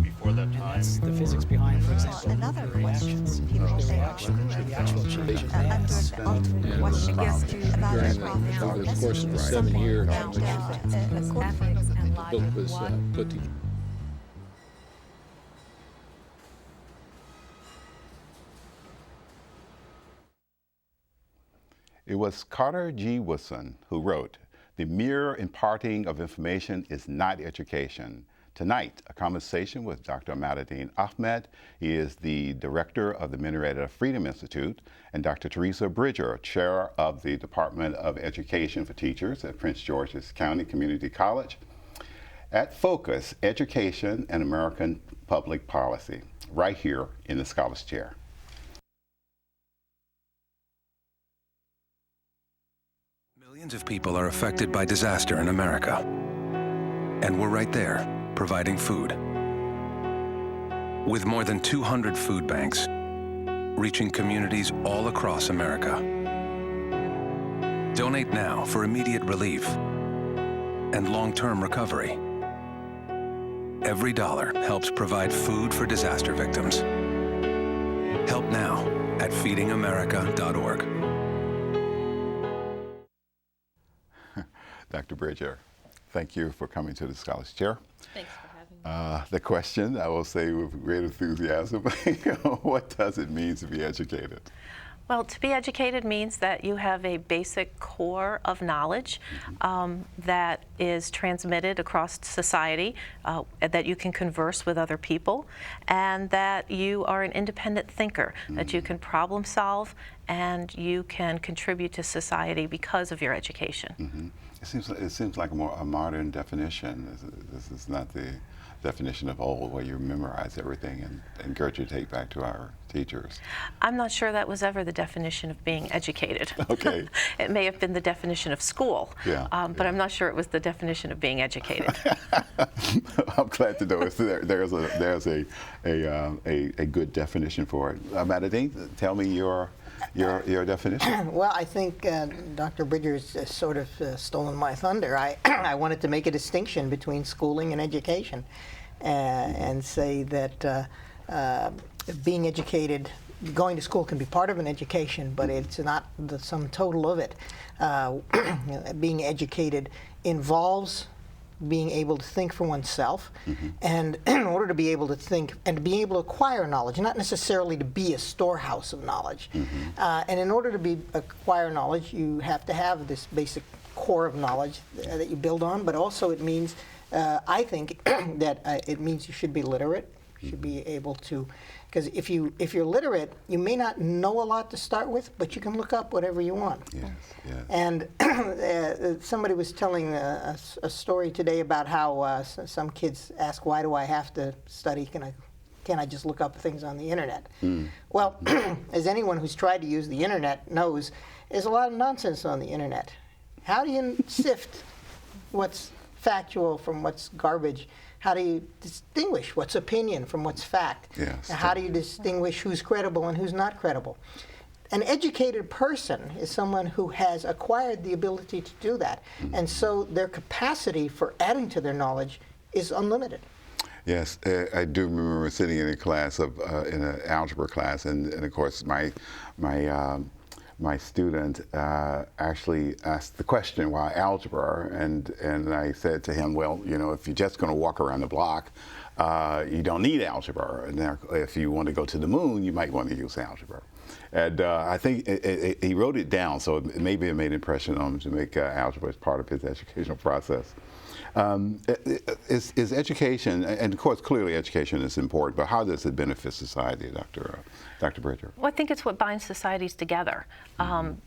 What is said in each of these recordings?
before that time. That's the physics behind, for example, Another question people the say actual change in mass. under the ultimate question is to evaluate During the course of 7 years, the book was put together. It was Carter G. Woodson who wrote, "The mere imparting of information is not education." Tonight, a conversation with Dr. Ahmad. He is the director of the Minaret Freedom Institute, and Dr. Teresa Bridger, chair of the Department of Education for Teachers at Prince George's County Community College. At Focus, Education and American Public Policy, right here in the Scholars Chair. Millions of people are affected by disaster in America, and we're right there, providing food. With more than 200 food banks, reaching communities all across America. Donate now for immediate relief and long-term recovery. Every dollar helps provide food for disaster victims. Help now at feedingamerica.org. Dr. Bridger, thank you for coming to the Scholars Chair. Thanks for having me. The question, I will say with great enthusiasm, what does it mean to be educated? Well, to be educated means that you have a basic core of knowledge that is transmitted across society, that you can converse with other people, and that you are an independent thinker, that you can problem solve and you can contribute to society because of your education. It seems like a modern definition. This is not the definition of old, where you memorize everything and regurgitate back to our teachers. I'm not sure that was ever the definition of being educated. Okay. It may have been the definition of school, but I'm not sure it was the definition of being educated. I'm glad to know there's a good definition for it. Ahmad, tell me your definition. Well, I think Dr. Bridger's sort of stolen my thunder. I wanted to make a distinction between schooling and education, and say that being educated, going to school can be part of an education, but it's not the sum total of it. Being educated involves being able to think for oneself, and in order to be able to think and to be able to acquire knowledge, not necessarily to be a storehouse of knowledge. And in order to acquire knowledge, you have to have this basic core of knowledge that you build on, but also it means, I think, that it means you should be literate. You should be able to, because if you're literate, you may not know a lot to start with, but you can look up whatever you want. Yes. And somebody was telling a story today about how some kids ask, "Why do I have to study? Can't I just look up things on the internet?" Well, as anyone who's tried to use the internet knows, there's a lot of nonsense on the internet. How do you sift what's factual from what's garbage? How do you distinguish what's opinion from what's fact? Yes. How do you distinguish who's credible and who's not credible? An educated person is someone who has acquired the ability to do that, and so their capacity for adding to their knowledge is unlimited. Yes, I do remember sitting in a class in an algebra class, and of course my student actually asked the question, why algebra? And I said to him, well, if you're just going to walk around the block, you don't need algebra. And if you want to go to the moon, you might want to use algebra. And I think he wrote it down, so maybe it made an impression on him to make algebra as part of his educational process. Is education, and of course clearly education is important, but how does it benefit society, Dr. Bridger? Well, I think it's what binds societies together.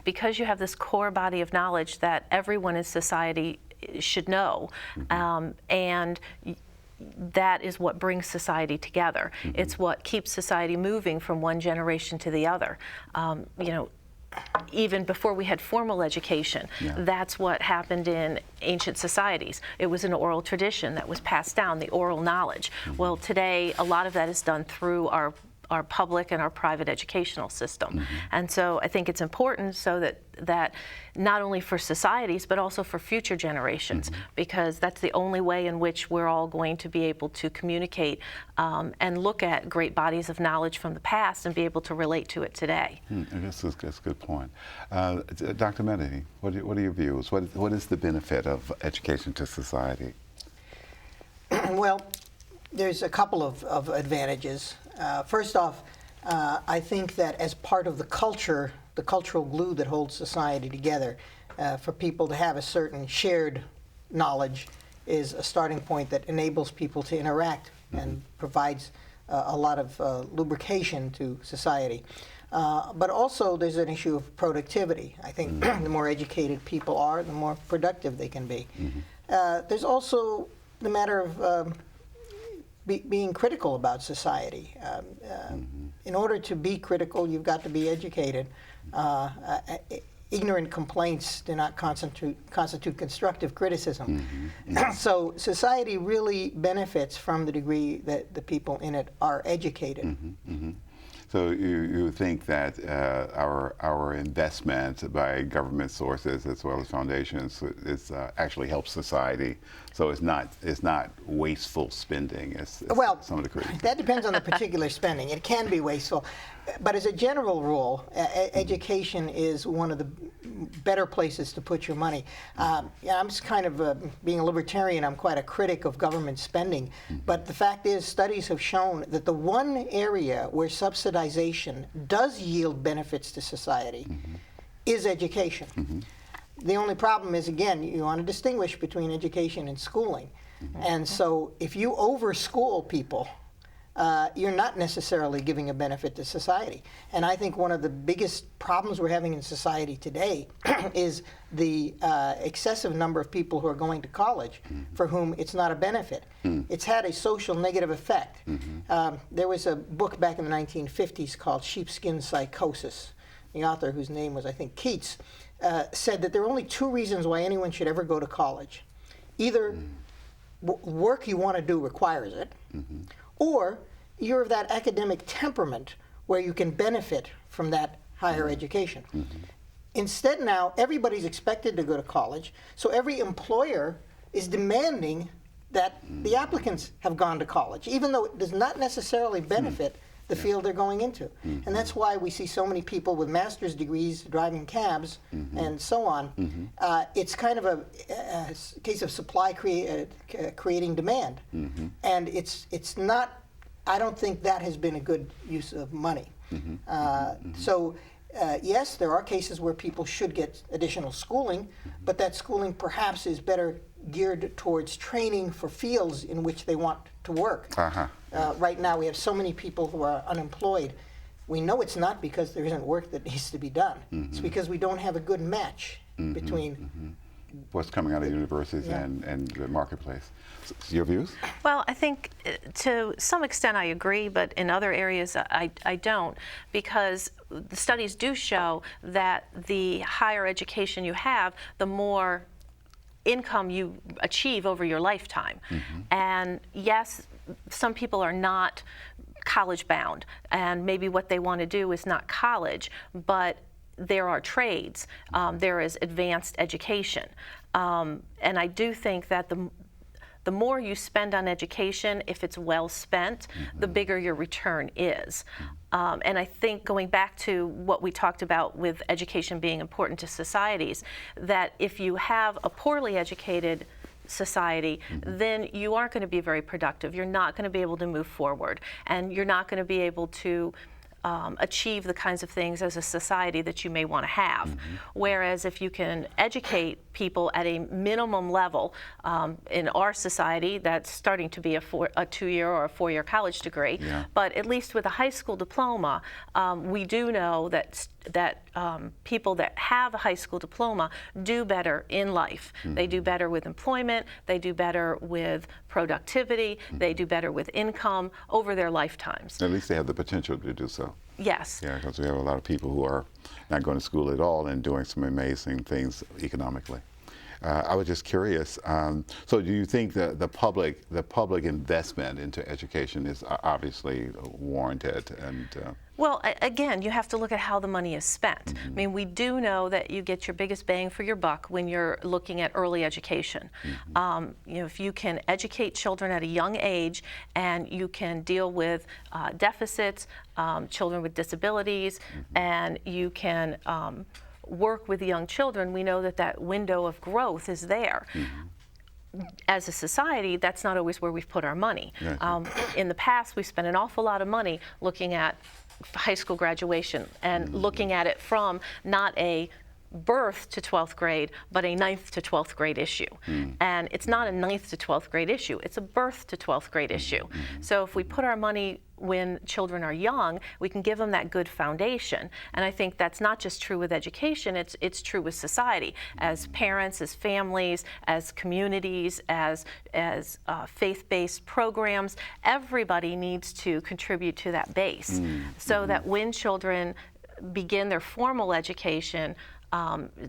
Because you have this core body of knowledge that everyone in society should know, and that is what brings society together. It's what keeps society moving from one generation to the other. Even before we had formal education, that's what happened in ancient societies. It was an oral tradition that was passed down, the oral knowledge. Well, today, a lot of that is done through our our public and our private educational system. And so I think it's important so that not only for societies but also for future generations, because that's the only way in which we're all going to be able to communicate and look at great bodies of knowledge from the past and be able to relate to it today. That's a good point. Dr. Medini, what are your views? What is the benefit of education to society? Well, there's a couple of advantages. First off, I think that as part of the cultural glue that holds society together, for people to have a certain shared knowledge is a starting point that enables people to interact and provides a lot of lubrication to society. But also there's an issue of productivity. I think the more educated people are, the more productive they can be. There's also the matter of being critical about society. In order to be critical, you've got to be educated. Ignorant complaints do not constitute constructive criticism. So society really benefits from the degree that the people in it are educated. So you think that our investment by government sources as well as foundations is actually helps society. So it's not wasteful spending. It's Well, some of the criticism. that depends on the particular spending. It can be wasteful, but as a general rule, education is one of the better places to put your money. I'm just kind of being a libertarian. I'm quite a critic of government spending, but the fact is, studies have shown that the one area where subsidization does yield benefits to society is education. The only problem is, again, you want to distinguish between education and schooling. And so if you over-school people, you're not necessarily giving a benefit to society. And I think one of the biggest problems we're having in society today is the excessive number of people who are going to college for whom it's not a benefit. It's had a social negative effect. There was a book back in the 1950s called Sheepskin Psychosis. The author, whose name was, I think, Keats, said that there are only two reasons why anyone should ever go to college. Either work you want to do requires it, or you're of that academic temperament where you can benefit from that higher education. Instead now, everybody's expected to go to college, so every employer is demanding that the applicants have gone to college, even though it does not necessarily benefit the field they're going into. And that's why we see so many people with master's degrees driving cabs and so on. It's kind of a case of supply creating demand. And it's not, I don't think that has been a good use of money. So yes, there are cases where people should get additional schooling, but that schooling perhaps is better geared towards training for fields in which they want to work. Right now we have so many people who are unemployed. We know it's not because there isn't work that needs to be done. It's because we don't have a good match between what's coming out of universities and the marketplace. So, your views? Well, I think to some extent I agree, but in other areas I don't, because the studies do show that the higher education you have, the more income you achieve over your lifetime. And yes, some people are not college bound, and maybe what they want to do is not college, but there are trades, there is advanced education. And I do think that the more you spend on education, if it's well spent, the bigger your return is. And I think going back to what we talked about with education being important to societies, that if you have a poorly educated society, then you aren't going to be very productive. You're not going to be able to move forward, and you're not going to be able to achieve the kinds of things as a society that you may want to have. Whereas if you can educate people at a minimum level, in our society that's starting to be a 2-year or a 4-year college degree, but at least with a high school diploma, we do know that people that have a high school diploma do better in life. They do better with employment, they do better with productivity, they do better with income over their lifetimes. At least they have the potential to do so. Yes. Yeah, because we have a lot of people who are not going to school at all and doing some amazing things economically. I was just curious. So, do you think the public investment into education is obviously warranted? And Well, again, you have to look at how the money is spent. I mean, we do know that you get your biggest bang for your buck when you're looking at early education. You know, if you can educate children at a young age and you can deal with deficits, children with disabilities, and you can work with young children, we know that that window of growth is there. As a society, that's not always where we've put our money. In the past, we spent an awful lot of money looking at high school graduation and looking at it from not a birth to 12th grade, but a 9th to 12th grade issue. And it's not a 9th to 12th grade issue, it's a birth to 12th grade issue. So if we put our money when children are young, we can give them that good foundation. And I think that's not just true with education, it's true with society. As parents, as families, as communities, as faith-based programs, everybody needs to contribute to that base so that when children begin their formal education,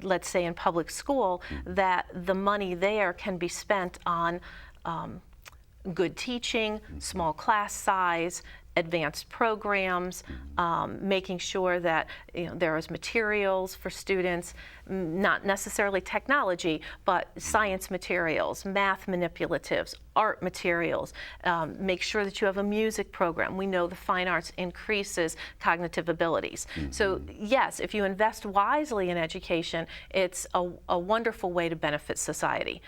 let's say in public school, that the money there can be spent on good teaching, small class size, advanced programs, making sure that there is materials for students, not necessarily technology, but science materials, math manipulatives, art materials. Make sure that you have a music program. We know the fine arts increases cognitive abilities. So yes, if you invest wisely in education, it's a wonderful way to benefit society.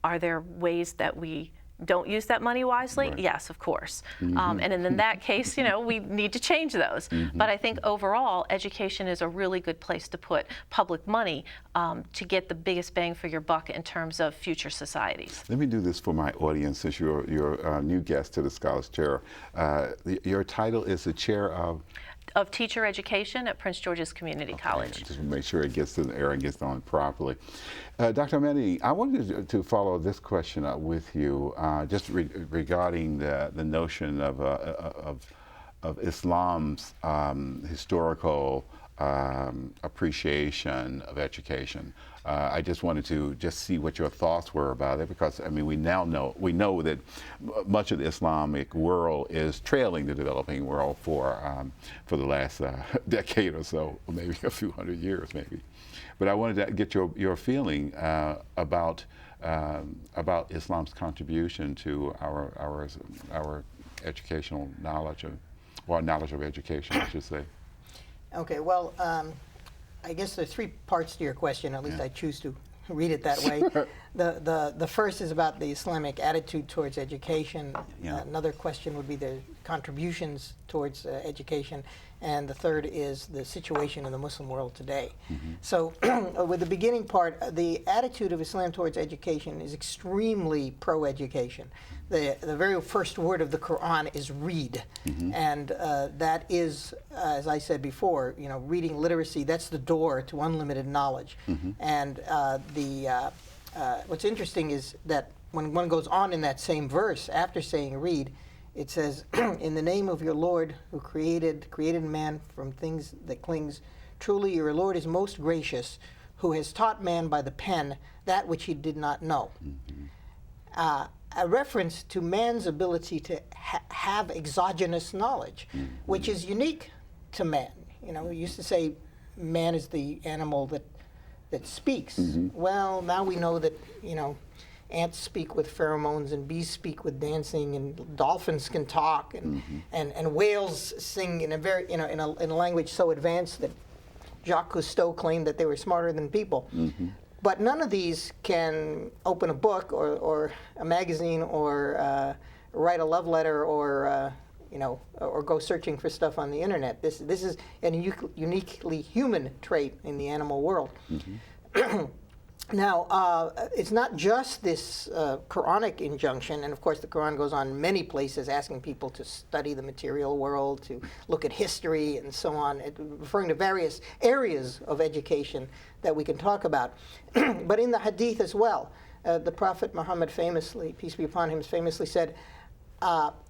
Are there ways that we don't use that money wisely? Right. Yes, of course. And in that case, we need to change those. But I think overall, education is a really good place to put public money to get the biggest bang for your buck in terms of future societies. Let me do this for my audience, since you're a new guest to the Scholars Chair. Your title is the Chair of Teacher Education at Prince George's Community College. Just to make sure it gets to the air and gets on properly. Dr. Ahmad, I wanted to follow this question up with you, just regarding the notion of Islam's historical appreciation of education. I just wanted to see what your thoughts were about it, because I mean we know that much of the Islamic world is trailing the developing world for the last decade or so, or maybe a few hundred years maybe. But I wanted to get your feeling about Islam's contribution to our educational knowledge, or knowledge of education, I should say. Okay, well, I guess there's three parts to your question, at least I choose to read it that way. The first is about the Islamic attitude towards education. Another question would be the contributions towards education. And the third is the situation in the Muslim world today. So with the beginning part, the attitude of Islam towards education is extremely pro-education. The very first word of the Quran is read. And that is, as I said before, reading literacy, that's the door to unlimited knowledge. And what's interesting is that when one goes on in that same verse, after saying read, it says, in the name of your Lord who created man from things that clings, truly your Lord is most gracious, who has taught man by the pen that which he did not know. A reference to man's ability to have exogenous knowledge, which is unique to man. We used to say man is the animal that speaks. Well, now we know that, ants speak with pheromones, and bees speak with dancing, and dolphins can talk, and whales sing in a very in a language so advanced that Jacques Cousteau claimed that they were smarter than people. But none of these can open a book or a magazine or write a love letter or or go searching for stuff on the internet. This is a uniquely human trait in the animal world. Now, it's not just this Quranic injunction, and of course the Quran goes on many places asking people to study the material world, to look at history and so on, referring to various areas of education that we can talk about. But in the Hadith as well, the Prophet Muhammad famously, peace be upon him, famously said,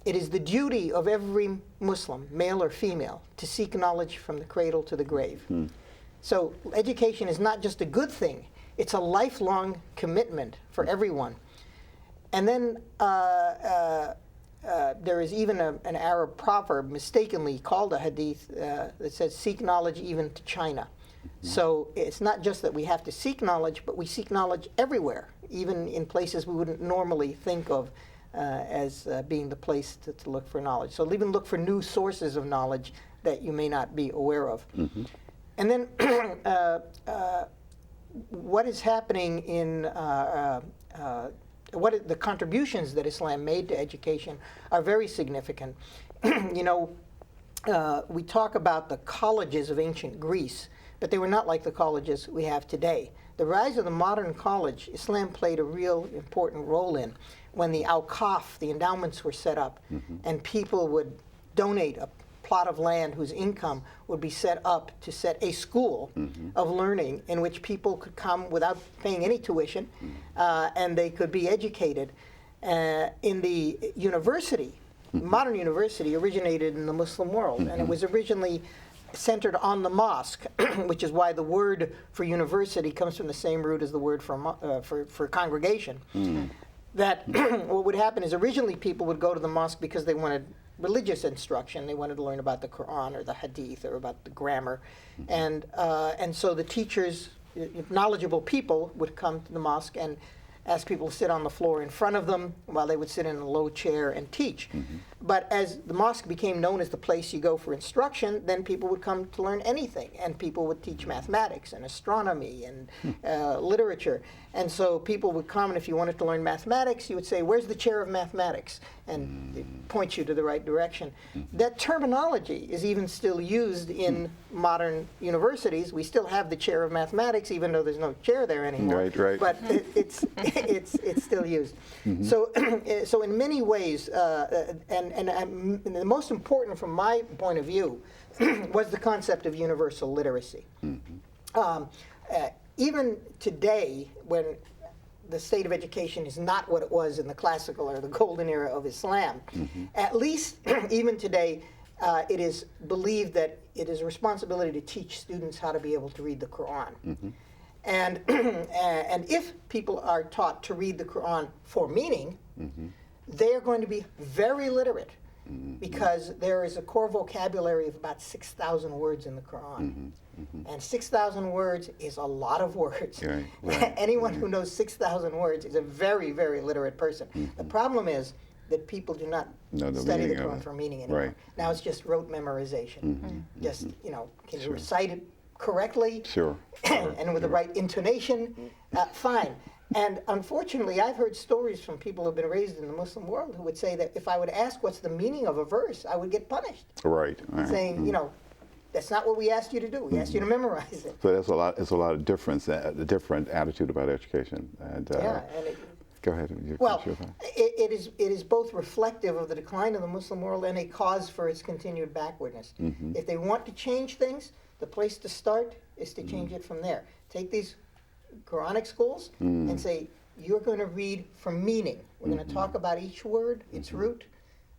it is the duty of every Muslim, male or female, to seek knowledge from the cradle to the grave. So education is not just a good thing, It's a lifelong commitment for everyone. And then there is even an Arab proverb mistakenly called a hadith that says, seek knowledge even to China. So it's not just that we have to seek knowledge, but we seek knowledge everywhere, even in places we wouldn't normally think of as being the place to look for knowledge. So even look for new sources of knowledge that you may not be aware of. And then what is happening in the contributions that Islam made to education are very significant. You know, we talk about the colleges of ancient Greece, but they were not like the colleges we have today. The rise of the modern college, Islam played a real important role in when the awqaf, the endowments, were set up, and people would donate a plot of land whose income would be set up to set a school of learning in which people could come without paying any tuition, and they could be educated. In the university, modern university originated in the Muslim world, and it was originally centered on the mosque, which is why the word for university comes from the same root as the word for congregation. That what would happen is originally people would go to the mosque because they wanted religious instruction. They wanted to learn about the Quran or the Hadith or about the grammar. And so the teachers, knowledgeable people, would come to the mosque and ask people to sit on the floor in front of them while they would sit in a low chair and teach. But as the mosque became known as the place you go for instruction, then people would come to learn anything, and people would teach mathematics and astronomy and literature. And so people would come, and if you wanted to learn mathematics, you would say, where's the chair of mathematics? And it points you to the right direction. That terminology is even still used in modern universities. We still have the chair of mathematics, even though there's no chair there anymore. Right. But it's still used. So in many ways, and the most important from my point of view was the concept of universal literacy. Even today, when the state of education is not what it was in the classical or the golden era of Islam, at least even today, it is believed that it is a responsibility to teach students how to be able to read the Quran. And if people are taught to read the Quran for meaning, they are going to be very literate, because there is a core vocabulary of about 6,000 words in the Quran. And 6,000 words is a lot of words. Anyone who knows 6,000 words is a very, very literate person. The problem is that people do not study the Quran for meaning anymore. Now it's just rote memorization. Just, you know, can you recite it correctly? And with the right intonation? Fine. And unfortunately, I've heard stories from people who have been raised in the Muslim world who would say that if I would ask what's the meaning of a verse, I would get punished. Saying, you know, that's not what we asked you to do. We asked you to memorize it. So there's a lot. It's a lot of difference, a different attitude about education. And, go ahead. It is both reflective of the decline of the Muslim world and a cause for its continued backwardness. If they want to change things, the place to start is to change it from there. Take these Quranic schools and say, you're going to read for meaning. We're going to talk about each word, its root,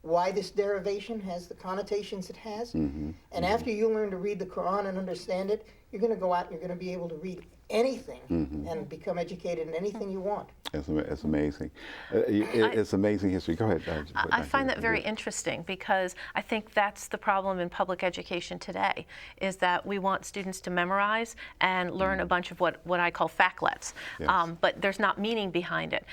why this derivation has the connotations it has. And after you learn to read the Quran and understand it, you're going to go out and you're going to be able to read anything and become educated in anything you want. It's amazing. It's amazing history. Go ahead. I find that very interesting, because I think that's the problem in public education today, is that we want students to memorize and learn a bunch of what I call factlets, but there's not meaning behind it.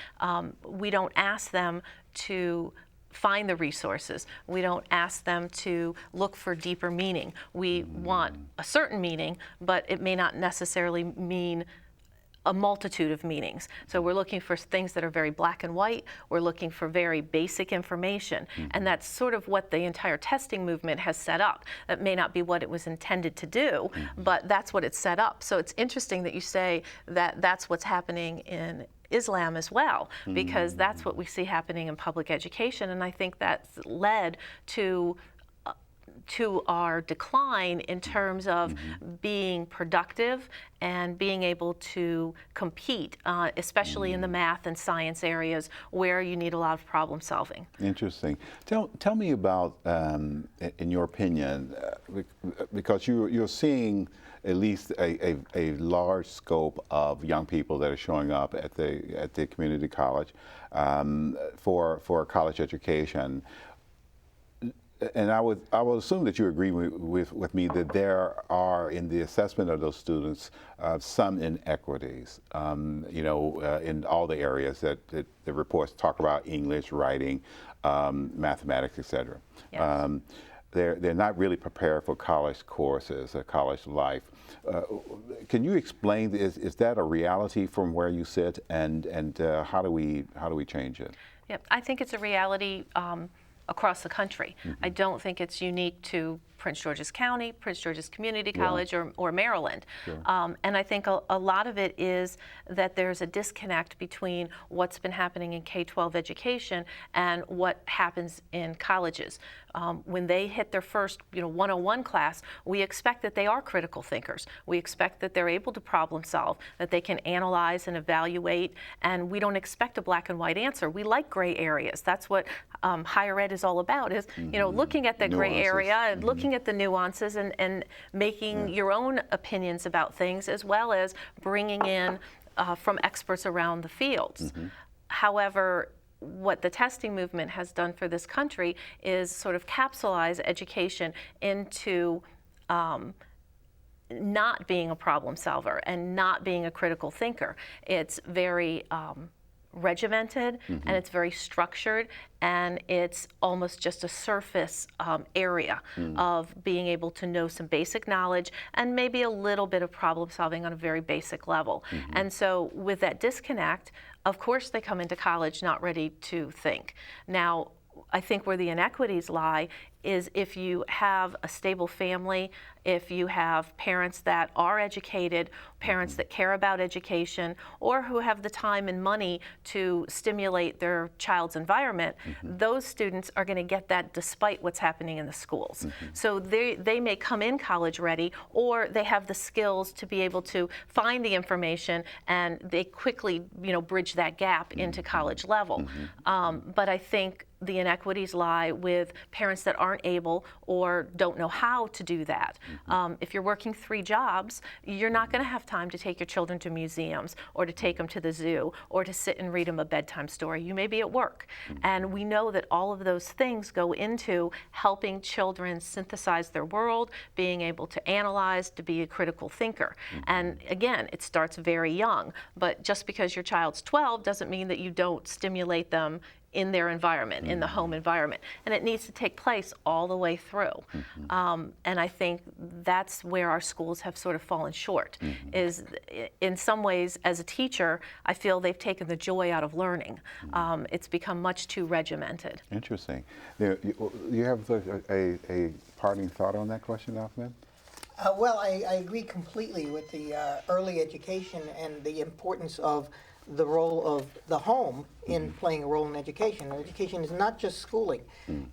We don't ask them to find the resources. We don't ask them to look for deeper meaning. We want a certain meaning, but it may not necessarily mean a multitude of meanings. So we're looking for things that are very black and white. We're looking for very basic information. And that's sort of what the entire testing movement has set up. That may not be what it was intended to do, but that's what it's set up. So it's interesting that you say that that's what's happening in Islam as well, because that's what we see happening in public education, and I think that's led to our decline in terms of being productive and being able to compete, especially in the math and science areas where you need a lot of problem solving. Interesting. Tell me about, in your opinion, because you're seeing at least a large scope of young people that are showing up at the community college for college education. And I would assume that you agree with me that there are, in the assessment of those students, some inequities, in all the areas that the reports talk about: English, writing, mathematics, etc. Yes. They're not really prepared for college courses or college life. Can you explain, is that a reality from where you sit, and how do we change it? Yeah, I think it's a reality across the country. I don't think it's unique to Prince George's County, Prince George's Community College, or Maryland. Sure. And I think a lot of it is that there's a disconnect between what's been happening in K-12 education and what happens in colleges. When they hit their first 101 class, we expect that they are critical thinkers. We expect that they're able to problem solve, that they can analyze and evaluate, and we don't expect a black and white answer. We like gray areas. That's what higher ed is all about, is looking at the gray area and looking at the nuances and making your own opinions about things, as well as bringing in from experts around the fields. However, what the testing movement has done for this country is sort of capsulize education into not being a problem solver and not being a critical thinker. It's very regimented, and it's very structured, and it's almost just a surface area of being able to know some basic knowledge and maybe a little bit of problem solving on a very basic level. And so with that disconnect, of course they come into college not ready to think. Now, I think where the inequities lie is if you have a stable family, if you have parents that are educated, parents that care about education, or who have the time and money to stimulate their child's environment, those students are going to get that despite what's happening in the schools. So they may come in college ready, or they have the skills to be able to find the information, and they quickly bridge that gap into college level. But I think the inequities lie with parents that aren't able or don't know how to do that. If you're working 3 jobs, you're not going to have time to take your children to museums, or to take them to the zoo, or to sit and read them a bedtime story. You may be at work. And we know that all of those things go into helping children synthesize their world, being able to analyze, to be a critical thinker. And again, it starts very young. But just because your child's 12 doesn't mean that you don't stimulate them in their environment, in the home environment. And it needs to take place all the way through. And I think that's where our schools have sort of fallen short, is in some ways, as a teacher, I feel they've taken the joy out of learning. It's become much too regimented. Interesting. You have a parting thought on that question, Ahmad? Well, I agree completely with the early education and the importance of the role of the home in playing a role in education. Education is not just schooling.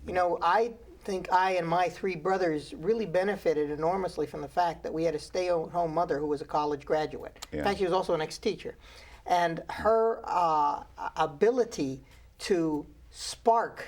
I think I and my 3 brothers really benefited enormously from the fact that we had a stay-at-home mother who was a college graduate. In fact, she was also an ex-teacher. And her ability to spark,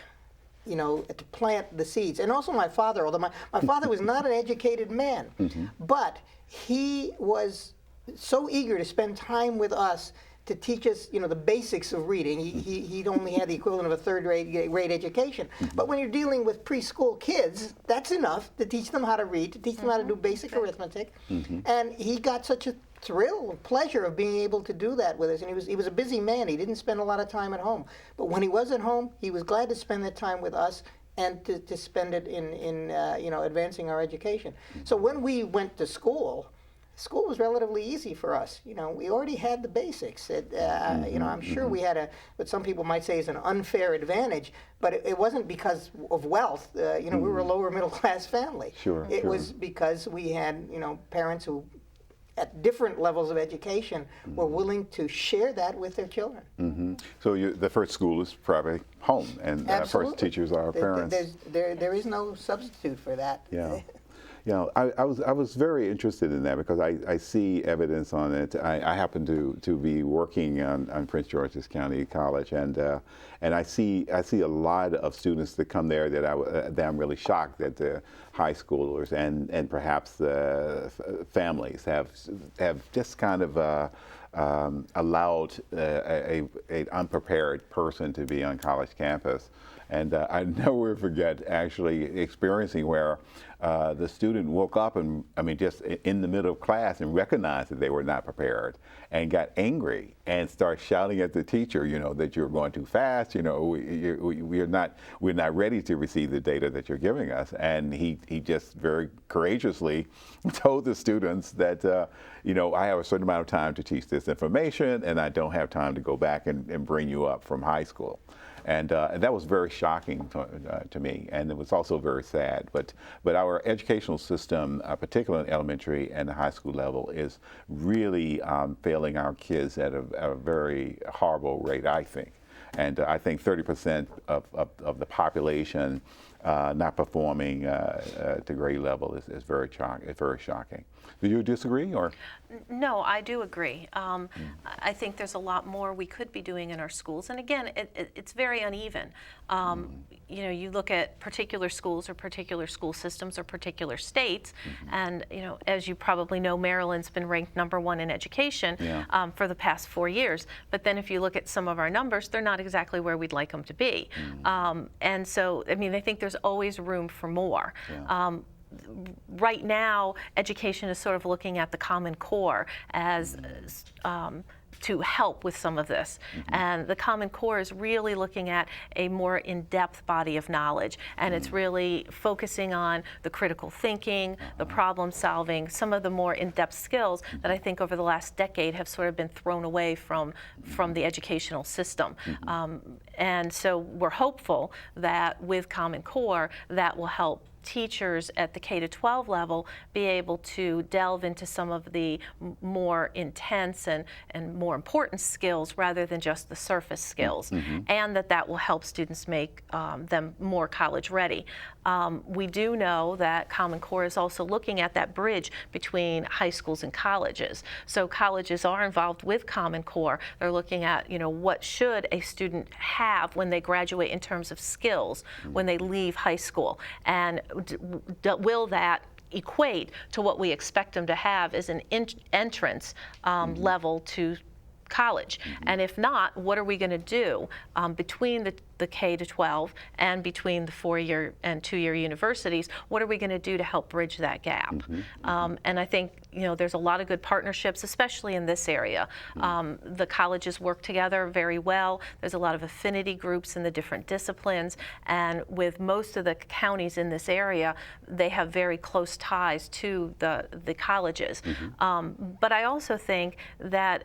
to plant the seeds. And also my father, although my father was not an educated man, but he was so eager to spend time with us to teach us, the basics of reading. He'd only had the equivalent of a third grade education. But when you're dealing with preschool kids, that's enough to teach them how to read, to teach them how to do basic arithmetic. And he got such a thrill, pleasure of being able to do that with us. And he was a busy man. He didn't spend a lot of time at home. But when he was at home, he was glad to spend that time with us and to spend it in advancing our education. So when we went to school was relatively easy for us. We already had the basics. I'm sure we had what some people might say is an unfair advantage, but it wasn't because of wealth. We were a lower middle class family. It was because we had, parents who, at different levels of education, were willing to share that with their children. So the first school is probably home, and first teachers are our parents. There is no substitute for that. Yeah. You know, I was very interested in that because I see evidence on it. I happen to be working on Prince George's County College, and I see a lot of students that come there that I'm really shocked that the high schoolers and perhaps the families have just kind of allowed an unprepared person to be on college campus. And I never will forget actually experiencing where the student woke up and, I mean, just in the middle of class and recognized that they were not prepared and got angry and started shouting at the teacher, you know, that you're going too fast, you know, we're not ready to receive the data that you're giving us. And he just very courageously told the students that, you know, I have a certain amount of time to teach this information and I don't have time to go back and bring you up from high school. And that was very shocking to me, and it was also very sad. But our educational system, particularly in elementary and the high school level, is really failing our kids at a very horrible rate, I think. And I think 30% of the population not performing to grade level is very shocking. Do you disagree, or? No, I do agree. I think there's a lot more we could be doing in our schools, and again, it's very uneven. You know, you look at particular schools or particular school systems or particular states, and you know, as you probably know, Maryland's been ranked #1 in education for the past 4 years. But then, if you look at some of our numbers, they're not exactly where we'd like them to be. And so, I mean, I think there's always room for more. Right now, education is sort of looking at the Common Core as to help with some of this. And the Common Core is really looking at a more in-depth body of knowledge. And it's really focusing on the critical thinking, the problem solving, some of the more in-depth skills that I think over the last decade have sort of been thrown away from the educational system. And so we're hopeful that with Common Core, that will help teachers at the K-12 level be able to delve into some of the more intense and more important skills rather than just the surface skills, and that will help students make them more college ready. We do know that Common Core is also looking at that bridge between high schools and colleges. So colleges are involved with Common Core. They're looking at, you know, what should a student have when they graduate in terms of skills when they leave high school, and will that equate to what we expect them to have as an entrance level to college? And if not, what are we going to do between the K-12 and between the 4-year and 2-year universities? What are we going to do to help bridge that gap? And I think, you know, there's a lot of good partnerships, especially in this area. The colleges work together very well. There's a lot of affinity groups in the different disciplines, and with most of the counties in this area, they have very close ties to the colleges. But I also think that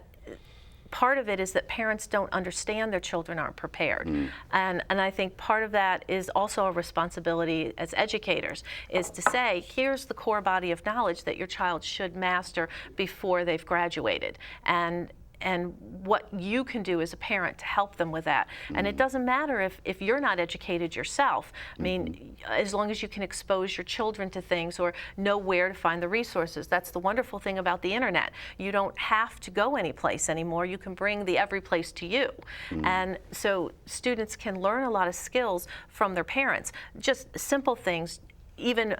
part of it is that parents don't understand their children aren't prepared. And I think part of that is also a responsibility as educators, is to say, here's the core body of knowledge that your child should master before they've graduated. And what you can do as a parent to help them with that. And it doesn't matter if you're not educated yourself. I mean, as long as you can expose your children to things or know where to find the resources. That's the wonderful thing about the internet. You don't have to go any place anymore. You can bring the every place to you. And so students can learn a lot of skills from their parents. Just simple things, even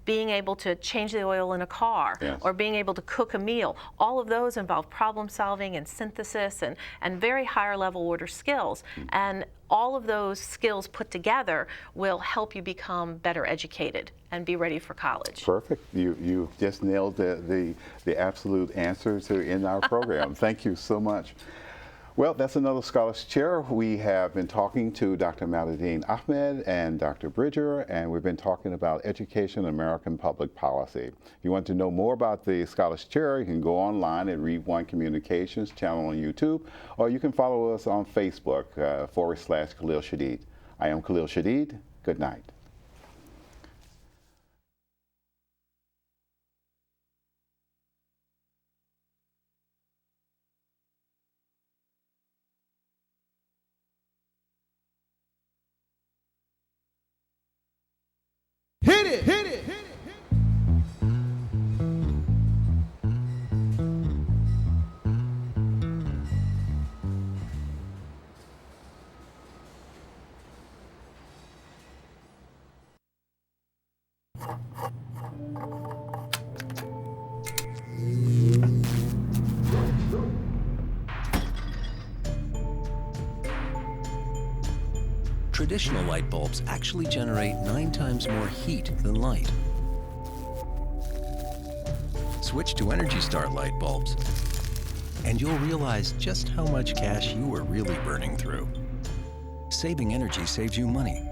being able to change the oil in a car, or being able to cook a meal. All of those involve problem solving and synthesis and very higher level order skills. And all of those skills put together will help you become better educated and be ready for college. Perfect. You just nailed the absolute answer to in our program. Thank you so much. Well, that's another Scholars Chair. We have been talking to Dr. Ahmad and Dr. Bridger, and we've been talking about education and American public policy. If you want to know more about the Scholars Chair, you can go online at Read One Communications channel on YouTube, or you can follow us on Facebook, /Khalil Shadid. I am Khalil Shadid. Good night. Hit it, hit it, hit it, hit it. traditional light bulbs actually generate 9 times more heat than light. Switch to Energy Star light bulbs, and you'll realize just how much cash you are really burning through. Saving energy saves you money.